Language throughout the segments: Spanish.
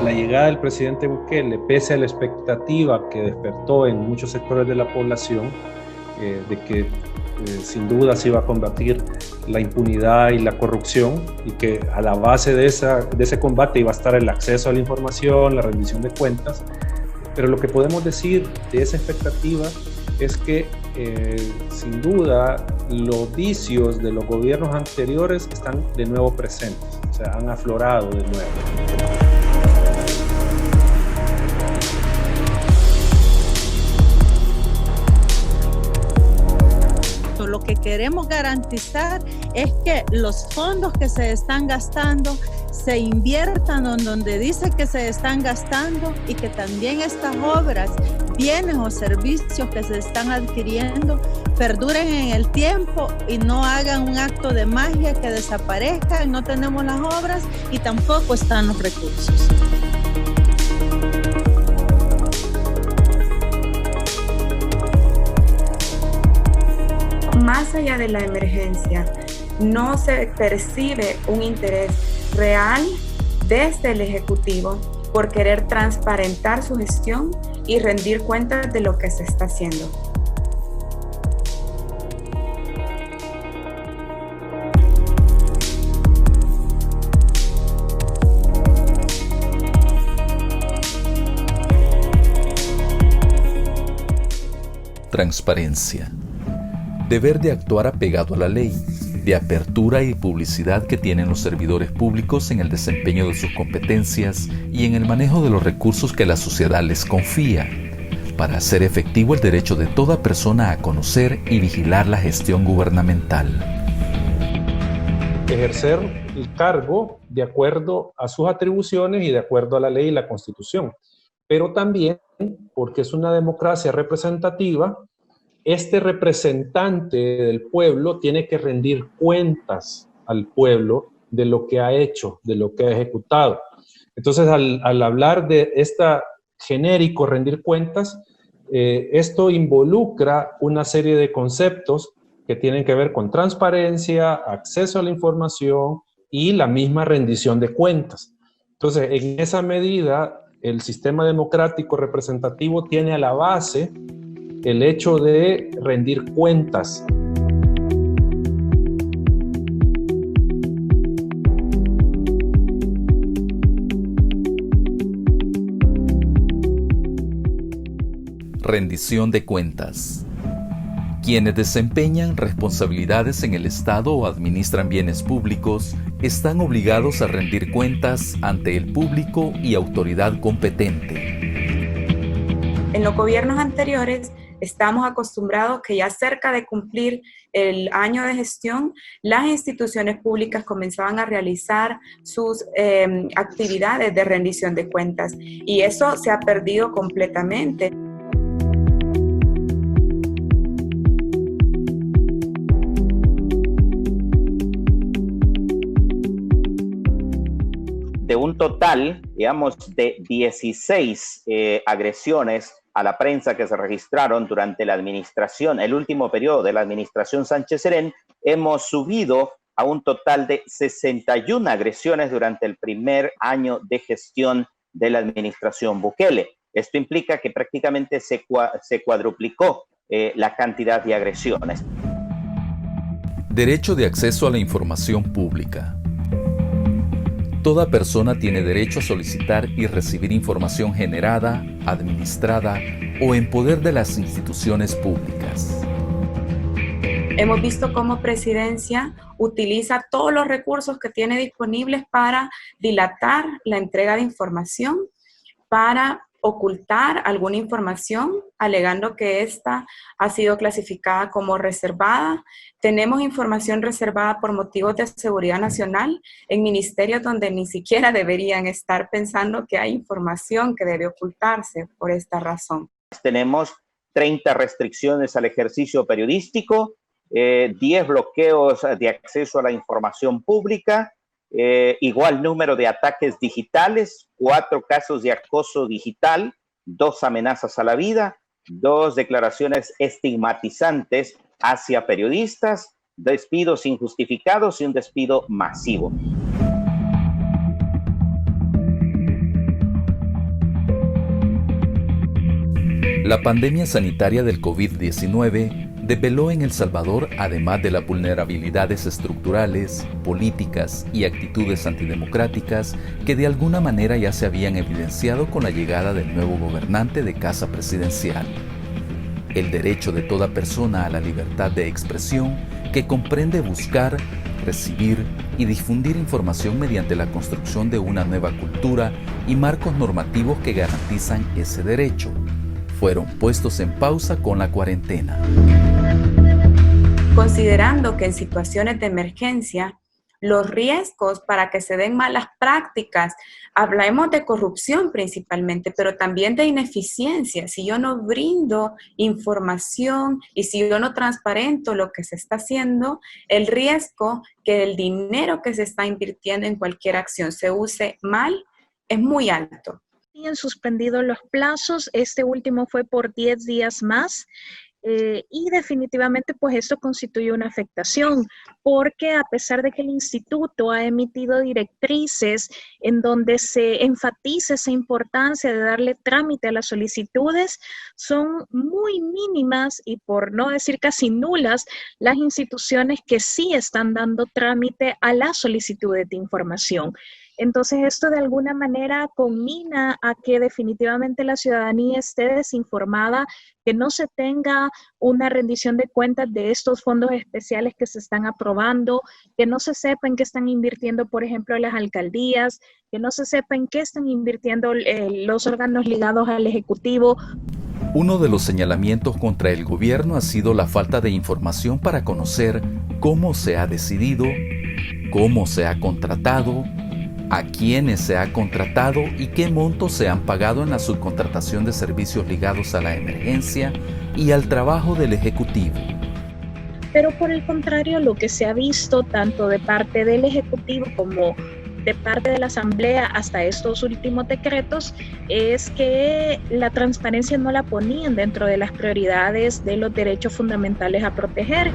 la llegada del presidente Bukele, pese a la expectativa que despertó en muchos sectores de la población, de que sin duda se iba a combatir la impunidad y la corrupción, y que a la base de ese combate iba a estar el acceso a la información, la rendición de cuentas. Pero lo que podemos decir de esa expectativa es que sin duda los vicios de los gobiernos anteriores están de nuevo presentes, o sea, han aflorado de nuevo. Lo que queremos garantizar es que los fondos que se están gastando se inviertan donde dice que se están gastando, y que también estas obras, bienes o servicios que se están adquiriendo perduren en el tiempo y no hagan un acto de magia que desaparezcan. No tenemos las obras y tampoco están los recursos. Más allá de la emergencia, no se percibe un interés real desde el Ejecutivo por querer transparentar su gestión y rendir cuentas de lo que se está haciendo. Transparencia. Deber de actuar apegado a la ley, de apertura y publicidad que tienen los servidores públicos en el desempeño de sus competencias y en el manejo de los recursos que la sociedad les confía, para hacer efectivo el derecho de toda persona a conocer y vigilar la gestión gubernamental. Ejercer el cargo de acuerdo a sus atribuciones y de acuerdo a la ley y la Constitución, pero también porque es una democracia representativa. Este representante del pueblo tiene que rendir cuentas al pueblo de lo que ha hecho, de lo que ha ejecutado. Entonces, al hablar de esta genérico rendir cuentas, esto involucra una serie de conceptos que tienen que ver con transparencia, acceso a la información y la misma rendición de cuentas. Entonces, en esa medida, el sistema democrático representativo tiene a la base el hecho de rendir cuentas. Rendición de cuentas. Quienes desempeñan responsabilidades en el Estado o administran bienes públicos están obligados a rendir cuentas ante el público y autoridad competente. En los gobiernos anteriores estamos acostumbrados que ya cerca de cumplir el año de gestión, las instituciones públicas comenzaban a realizar sus actividades de rendición de cuentas, y eso se ha perdido completamente. De un total, digamos, de 16 agresiones a la prensa que se registraron durante la administración, el último periodo de la administración Sánchez Serén, hemos subido a un total de 61 agresiones durante el primer año de gestión de la administración Bukele. Esto implica que prácticamente se cuadruplicó la cantidad de agresiones. Derecho de acceso a la información pública. Toda persona tiene derecho a solicitar y recibir información generada, administrada o en poder de las instituciones públicas. Hemos visto cómo Presidencia utiliza todos los recursos que tiene disponibles para dilatar la entrega de información, para ocultar alguna información, alegando que esta ha sido clasificada como reservada. Tenemos información reservada por motivos de seguridad nacional en ministerios donde ni siquiera deberían estar pensando que hay información que debe ocultarse por esta razón. Tenemos 30 restricciones al ejercicio periodístico, 10 bloqueos de acceso a la información pública, igual número de ataques digitales, 4 casos de acoso digital, 2 amenazas a la vida, 2 declaraciones estigmatizantes hacia periodistas, despidos injustificados y un despido masivo. La pandemia sanitaria del COVID-19 develó en El Salvador, además de las vulnerabilidades estructurales, políticas y actitudes antidemocráticas que de alguna manera ya se habían evidenciado con la llegada del nuevo gobernante de Casa Presidencial. El derecho de toda persona a la libertad de expresión, que comprende buscar, recibir y difundir información mediante la construcción de una nueva cultura y marcos normativos que garantizan ese derecho, fueron puestos en pausa con la cuarentena. Considerando que en situaciones de emergencia, los riesgos para que se den malas prácticas, hablemos de corrupción principalmente, pero también de ineficiencia. Si yo no brindo información y si yo no transparento lo que se está haciendo, el riesgo que el dinero que se está invirtiendo en cualquier acción se use mal es muy alto. Han suspendido los plazos, este último fue por 10 días más. Y definitivamente pues esto constituye una afectación porque a pesar de que el instituto ha emitido directrices en donde se enfatiza esa importancia de darle trámite a las solicitudes, son muy mínimas y por no decir casi nulas las instituciones que sí están dando trámite a las solicitudes de información. Entonces esto de alguna manera conmina a que definitivamente la ciudadanía esté desinformada, que no se tenga una rendición de cuentas de estos fondos especiales que se están aprobando, que no se sepa en qué están invirtiendo, por ejemplo, las alcaldías, que no se sepa en qué están invirtiendo los órganos ligados al Ejecutivo. Uno de los señalamientos contra el gobierno ha sido la falta de información para conocer cómo se ha decidido, cómo se ha contratado, a quiénes se ha contratado y qué montos se han pagado en la subcontratación de servicios ligados a la emergencia y al trabajo del Ejecutivo. Pero por el contrario, lo que se ha visto tanto de parte del Ejecutivo como de parte de la Asamblea hasta estos últimos decretos es que la transparencia no la ponían dentro de las prioridades de los derechos fundamentales a proteger.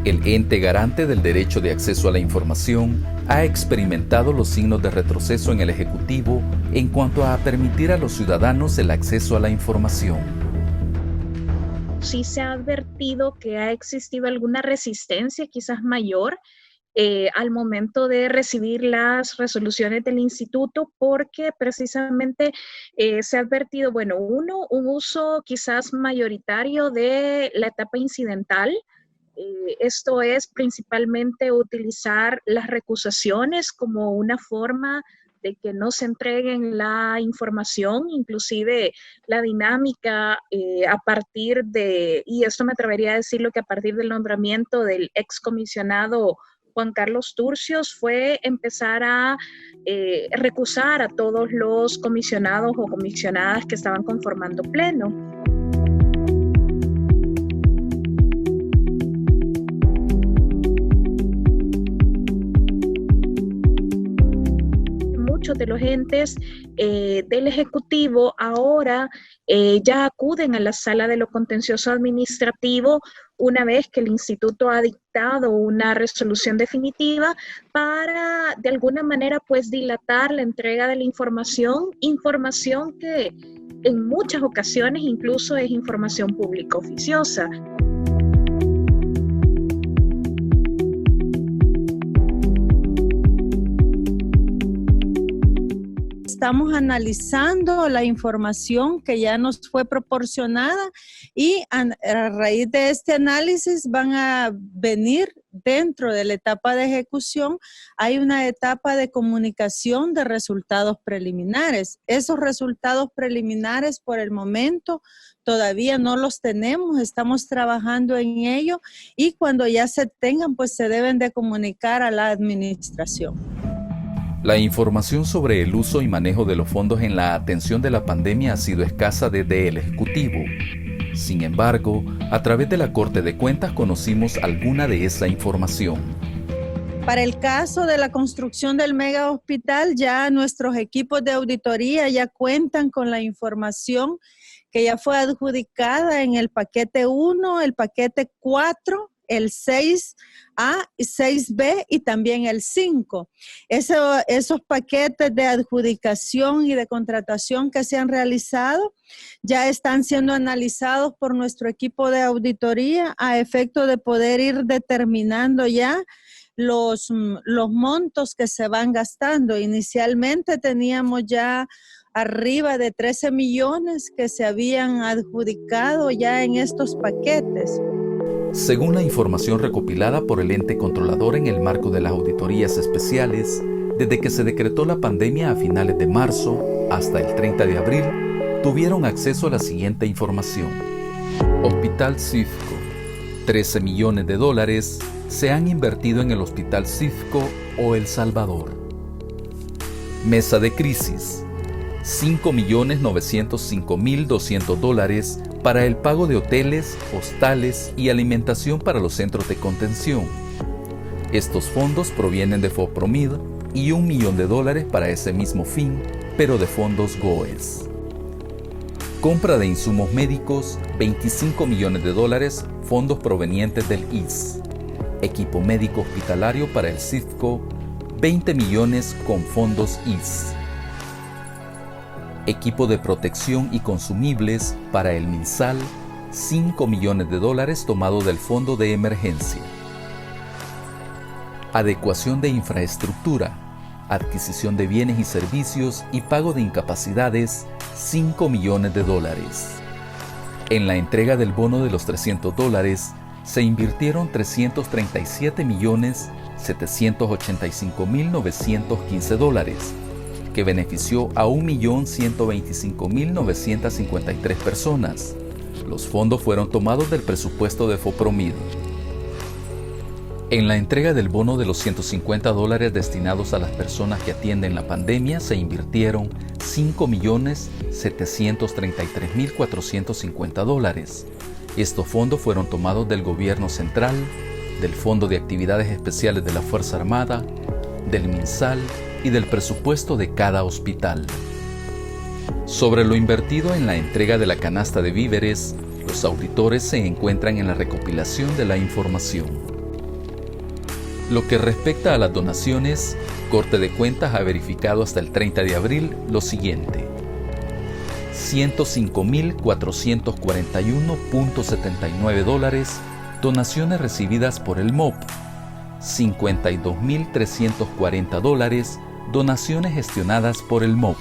El ente garante del derecho de acceso a la información ha experimentado los signos de retroceso en el Ejecutivo en cuanto a permitir a los ciudadanos el acceso a la información. Sí se ha advertido que ha existido alguna resistencia quizás mayor al momento de recibir las resoluciones del instituto porque precisamente se ha advertido, bueno, un uso quizás mayoritario de la etapa incidental. Esto es principalmente utilizar las recusaciones como una forma de que no se entreguen la información, inclusive la dinámica a partir de, y esto me atrevería a decirlo que a partir del nombramiento del excomisionado Juan Carlos Turcios fue empezar a recusar a todos los comisionados o comisionadas que estaban conformando pleno. Muchos de los entes del Ejecutivo ahora ya acuden a la sala de lo contencioso administrativo una vez que el instituto ha dictado una resolución definitiva para de alguna manera pues dilatar la entrega de la información que en muchas ocasiones incluso es información pública oficiosa. Estamos analizando la información que ya nos fue proporcionada y a raíz de este análisis van a venir dentro de la etapa de ejecución, hay una etapa de comunicación de resultados preliminares. Esos resultados preliminares por el momento todavía no los tenemos, estamos trabajando en ello y cuando ya se tengan, pues se deben de comunicar a la administración. La información sobre el uso y manejo de los fondos en la atención de la pandemia ha sido escasa desde el Ejecutivo. Sin embargo, a través de la Corte de Cuentas conocimos alguna de esa información. Para el caso de la construcción del mega hospital, ya nuestros equipos de auditoría ya cuentan con la información que ya fue adjudicada en el paquete 1, el paquete 4, el 6A y 6B y también el 5. Esos paquetes de adjudicación y de contratación que se han realizado ya están siendo analizados por nuestro equipo de auditoría a efecto de poder ir determinando ya los montos que se van gastando. Inicialmente teníamos ya arriba de 13 millones que se habían adjudicado ya en estos paquetes. Según la información recopilada por el ente controlador en el marco de las auditorías especiales, desde que se decretó la pandemia a finales de marzo hasta el 30 de abril, tuvieron acceso a la siguiente información. Hospital Cifco, $13 millones se han invertido en el Hospital Cifco o El Salvador. Mesa de crisis, $5.905.200 para el pago de hoteles, hostales y alimentación para los centros de contención. Estos fondos provienen de FOPROMID y $1 millón para ese mismo fin, pero de fondos GOES. Compra de insumos médicos, $25 millones, fondos provenientes del IS. Equipo médico hospitalario para el Cifco, 20 millones con fondos IS. Equipo de protección y consumibles para el MinSal, $5 millones tomado del fondo de emergencia. Adecuación de infraestructura, adquisición de bienes y servicios y pago de incapacidades, $5 millones. En la entrega del bono de los $300, se invirtieron $337.785.915, que benefició a 1.125.953 personas. Los fondos fueron tomados del presupuesto de FOPROMID. En la entrega del bono de los $150 destinados a las personas que atienden la pandemia, se invirtieron $5.733.450. Estos fondos fueron tomados del gobierno central, del Fondo de Actividades Especiales de la Fuerza Armada, del MinSal y del presupuesto de cada hospital. Sobre lo invertido en la entrega de la canasta de víveres, los auditores se encuentran en la recopilación de la información. Lo que respecta a las donaciones, Corte de Cuentas ha verificado hasta el 30 de abril lo siguiente: $105.441.79 donaciones recibidas por el MOP, $52.340 donaciones gestionadas por el MOP.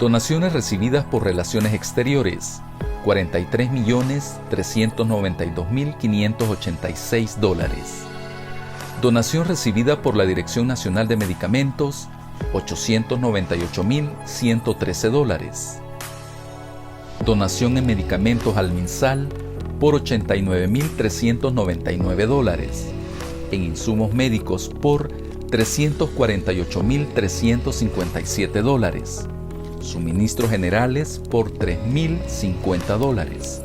Donaciones recibidas por Relaciones Exteriores, $43.392.586. Donación recibida por la Dirección Nacional de Medicamentos, $898.113. Donación en medicamentos al MinSal por $89.399. En insumos médicos por $348.357. Suministros generales por $3.050.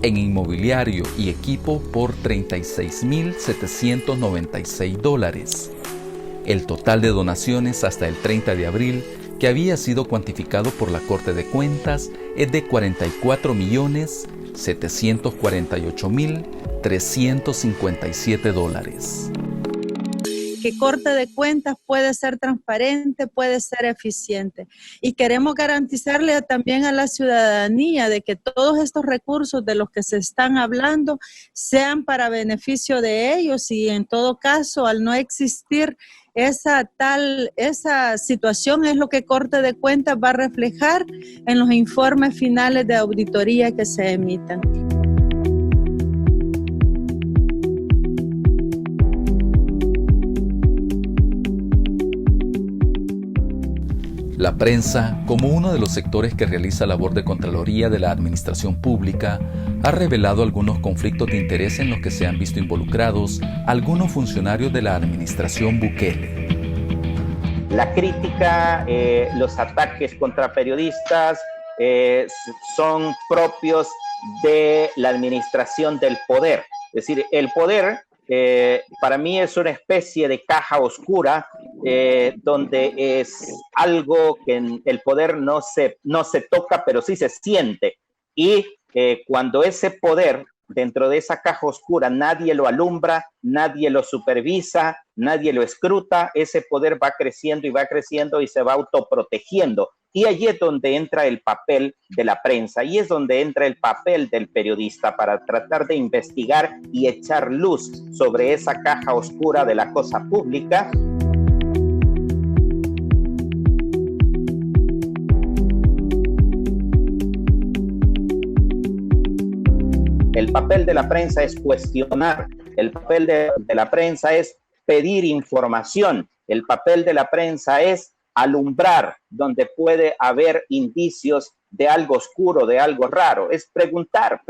En inmobiliario y equipo por $36.796. El total de donaciones hasta el 30 de abril, que había sido cuantificado por la Corte de Cuentas, es de $44.748.357. Que Corte de Cuentas puede ser transparente, puede ser eficiente. Y queremos garantizarle también a la ciudadanía de que todos estos recursos de los que se están hablando sean para beneficio de ellos, y en todo caso, al no existir esa situación, es lo que Corte de Cuentas va a reflejar en los informes finales de auditoría que se emitan. La prensa, como uno de los sectores que realiza labor de Contraloría de la Administración Pública, ha revelado algunos conflictos de interés en los que se han visto involucrados algunos funcionarios de la Administración Bukele. La crítica, los ataques contra periodistas son propios de la administración del poder. Es decir, el poder para mí es una especie de caja oscura donde es algo que en el poder no se toca, pero sí se siente. Y cuando ese poder dentro de esa caja oscura, nadie lo alumbra, nadie lo supervisa, nadie lo escruta, ese poder va creciendo y se va autoprotegiendo. Y allí es donde entra el papel de la prensa, y es donde entra el papel del periodista para tratar de investigar y echar luz sobre esa caja oscura de la cosa pública. El papel de la prensa es cuestionar, el papel de la prensa es pedir información, el papel de la prensa es alumbrar donde puede haber indicios de algo oscuro, de algo raro, es preguntar.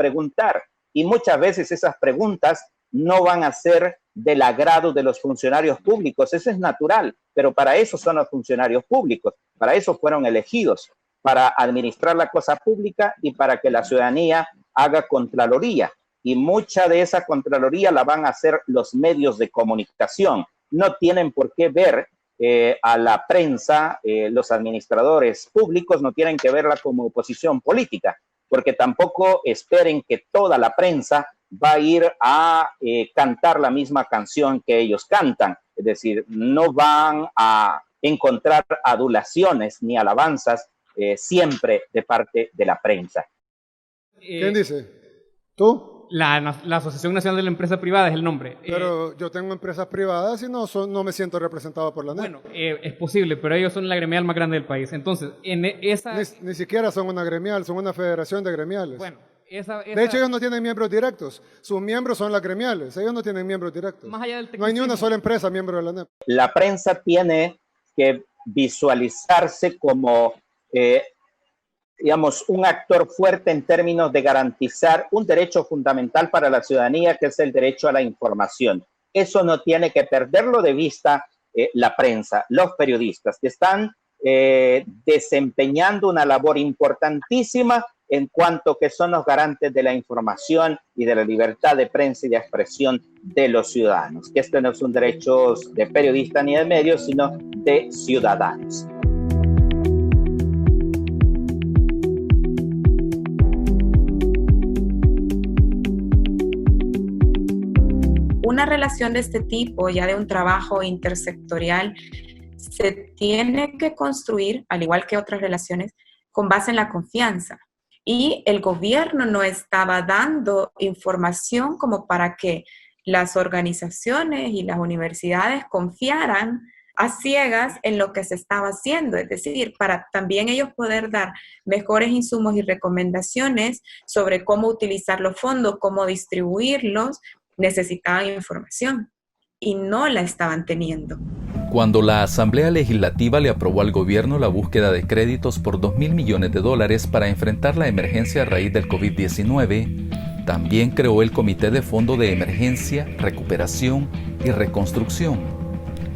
Y muchas veces esas preguntas no van a ser del agrado de los funcionarios públicos, eso es natural, pero para eso son los funcionarios públicos, para eso fueron elegidos, para administrar la cosa pública y para que la ciudadanía haga contraloría. Y mucha de esa contraloría la van a hacer los medios de comunicación. No tienen por qué ver a la prensa, los administradores públicos no tienen que verla como oposición política, porque tampoco esperen que toda la prensa va a ir a cantar la misma canción que ellos cantan. Es decir, no van a encontrar adulaciones ni alabanzas siempre de parte de la prensa. ¿Quién dice? ¿Tú? La Asociación Nacional de la Empresa Privada es el nombre. Pero yo tengo empresas privadas y no me siento representado por la NEP. Bueno, es posible, pero ellos son la gremial más grande del país. Entonces, en esa... Ni siquiera son una gremial, son una federación de gremiales. Bueno, de hecho, ellos no tienen miembros directos. Sus miembros son las gremiales. Ellos no tienen miembros directos. Más allá del no hay ni una sola empresa miembro de la NEP. La prensa tiene que visualizarse como... digamos, un actor fuerte en términos de garantizar un derecho fundamental para la ciudadanía, que es el derecho a la información. Eso no tiene que perderlo de vista la prensa, los periodistas, que están desempeñando una labor importantísima en cuanto que son los garantes de la información y de la libertad de prensa y de expresión de los ciudadanos. Que esto no es un derecho de periodistas ni de medios, sino de ciudadanos. Una relación de este tipo, ya de un trabajo intersectorial, se tiene que construir, al igual que otras relaciones, con base en la confianza. Y el gobierno no estaba dando información como para que las organizaciones y las universidades confiaran a ciegas en lo que se estaba haciendo, es decir, para también ellos poder dar mejores insumos y recomendaciones sobre cómo utilizar los fondos, cómo distribuirlos, necesitaban información y no la estaban teniendo. Cuando la Asamblea Legislativa le aprobó al gobierno la búsqueda de créditos por $2.000 millones para enfrentar la emergencia a raíz del COVID-19, también creó el Comité de Fondo de Emergencia, Recuperación y Reconstrucción,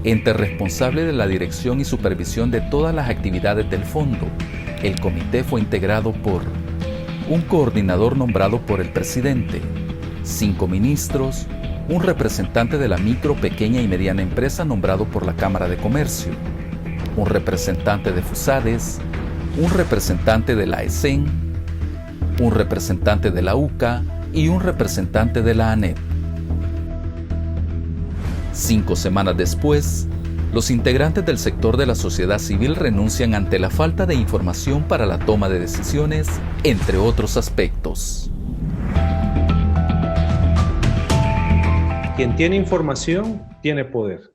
ente responsable de la dirección y supervisión de todas las actividades del fondo. El comité fue integrado por un coordinador nombrado por el presidente, 5 ministros, un representante de la micro, pequeña y mediana empresa nombrado por la Cámara de Comercio, un representante de FUSADES, un representante de la ESEN, un representante de la UCA y un representante de la ANEP. 5 semanas después, los integrantes del sector de la sociedad civil renuncian ante la falta de información para la toma de decisiones, entre otros aspectos. Quien tiene información tiene poder.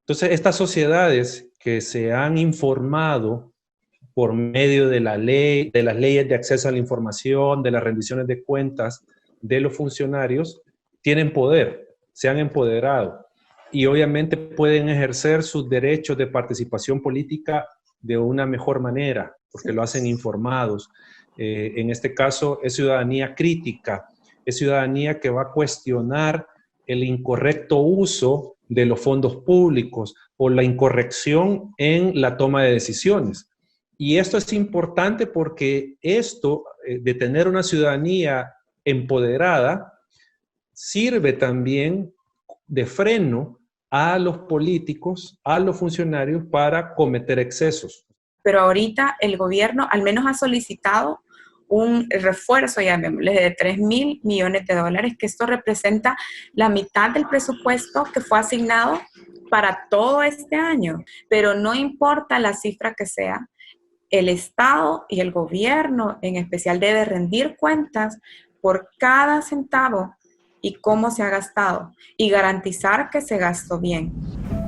Entonces, estas sociedades que se han informado por medio de la ley, de las leyes de acceso a la información, de las rendiciones de cuentas de los funcionarios, tienen poder, se han empoderado y obviamente pueden ejercer sus derechos de participación política de una mejor manera, porque lo hacen informados. En este caso, es ciudadanía crítica, es ciudadanía que va a cuestionar el incorrecto uso de los fondos públicos o la incorrección en la toma de decisiones. Y esto es importante porque esto, de tener una ciudadanía empoderada, sirve también de freno a los políticos, a los funcionarios para cometer excesos. Pero ahorita el gobierno al menos ha solicitado un refuerzo, llamémosle, de $3,000 millones, que esto representa la mitad del presupuesto que fue asignado para todo este año. Pero no importa la cifra que sea, el Estado y el gobierno en especial debe rendir cuentas por cada centavo y cómo se ha gastado y garantizar que se gastó bien.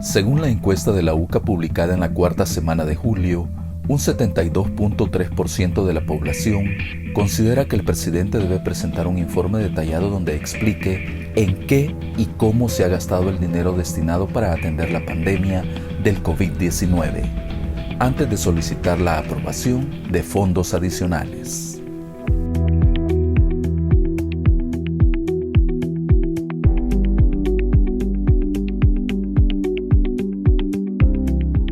Según la encuesta de la UCA publicada en la cuarta semana de julio, un 72.3% de la población considera que el presidente debe presentar un informe detallado donde explique en qué y cómo se ha gastado el dinero destinado para atender la pandemia del COVID-19, antes de solicitar la aprobación de fondos adicionales.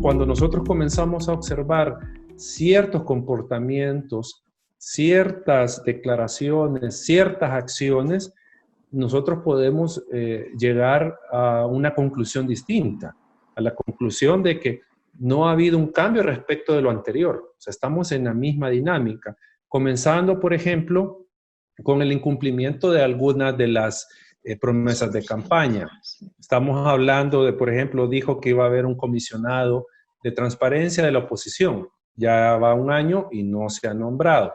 Cuando nosotros comenzamos a observar ciertos comportamientos, ciertas declaraciones, ciertas acciones, nosotros podemos llegar a una conclusión distinta, a la conclusión de que no ha habido un cambio respecto de lo anterior. O sea, estamos en la misma dinámica, comenzando, por ejemplo, con el incumplimiento de algunas de las promesas de campaña. Estamos hablando de, por ejemplo, dijo que iba a haber un comisionado de transparencia de la oposición. Ya va un año y no se ha nombrado.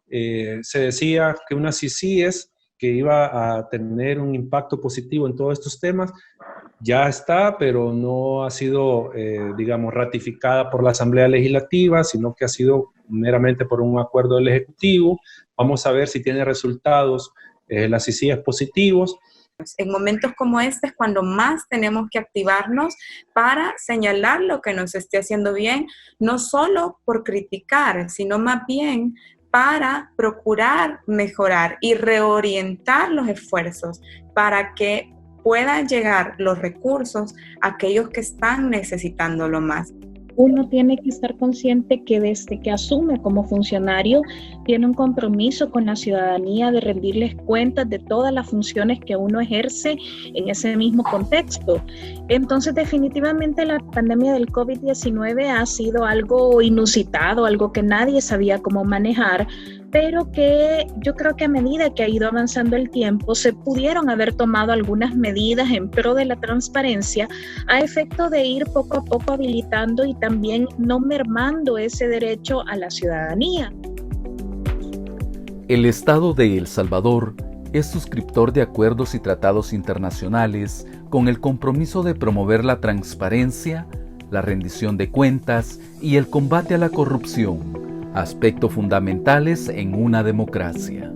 Se decía que una CICIES que iba a tener un impacto positivo en todos estos temas, ya está, pero no ha sido, digamos, ratificada por la Asamblea Legislativa, sino que ha sido meramente por un acuerdo del Ejecutivo. Vamos a ver si tiene resultados las CICIES positivos. En momentos como este es cuando más tenemos que activarnos para señalar lo que nos esté haciendo bien, no solo por criticar, sino más bien para procurar mejorar y reorientar los esfuerzos para que puedan llegar los recursos a aquellos que están necesitándolo más. Uno tiene que estar consciente que desde que asume como funcionario tiene un compromiso con la ciudadanía de rendirles cuentas de todas las funciones que uno ejerce en ese mismo contexto. Entonces, definitivamente la pandemia del COVID-19 ha sido algo inusitado, algo que nadie sabía cómo manejar, pero que yo creo que a medida que ha ido avanzando el tiempo se pudieron haber tomado algunas medidas en pro de la transparencia a efecto de ir poco a poco habilitando y también no mermando ese derecho a la ciudadanía. El Estado de El Salvador es suscriptor de acuerdos y tratados internacionales con el compromiso de promover la transparencia, la rendición de cuentas y el combate a la corrupción, aspectos fundamentales en una democracia.